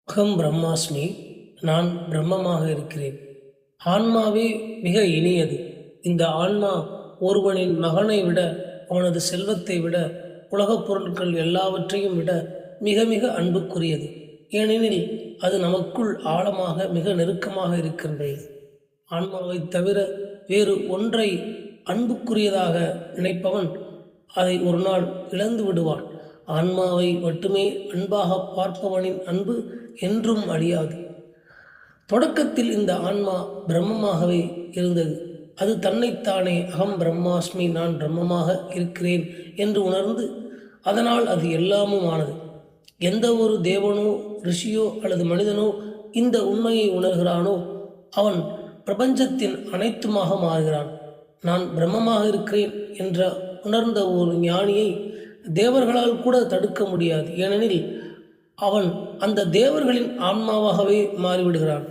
அகம் பிரம்மாஸ்மி, நான் பிரம்மமாக இருக்கிறேன். ஆன்மாவே மிக இனியது. இந்த ஆன்மா ஒருவனின் மகனை விட, அவனது செல்வத்தை விட, உலகப் பொருட்கள் எல்லாவற்றையும் விட மிக மிக அன்புக்குரியது. ஏனெனில் அது நமக்குள் ஆழமாக மிக நெருக்கமாக இருக்கின்றது. ஆன்மாவை தவிர வேறு ஒன்றை அன்புக்குரியதாக நினைப்பவன் அதை ஒரு நாள் இழந்து விடுவான். ஆன்மாவை மட்டுமே அன்பாக பார்ப்பவனின் அன்பு என்றும் அழியாது. தொடக்கத்தில் இந்த ஆன்மா பிரம்மமாகவே இருந்தது. அது தன்னைத்தானே அகம் பிரம்மாஸ்மி, நான் பிரம்மமாக இருக்கிறேன் என்று உணர்ந்து, அதனால் அது எல்லாமும் ஆனது. எந்த ஒரு தேவனோ ரிஷியோ அல்லது மனிதனோ இந்த உண்மையை உணர்கிறானோ அவன் பிரபஞ்சத்தின் அனைத்துமாக மாறுகிறான். நான் பிரம்மமாக இருக்கிறேன் என்ற உணர்ந்த ஒரு ஞானியை தேவர்களால் கூட தடுக்க முடியாது. ஏனெனில் அவன் அந்த தேவர்களின் ஆன்மாவாகவே மாறிவிடுகிறான்.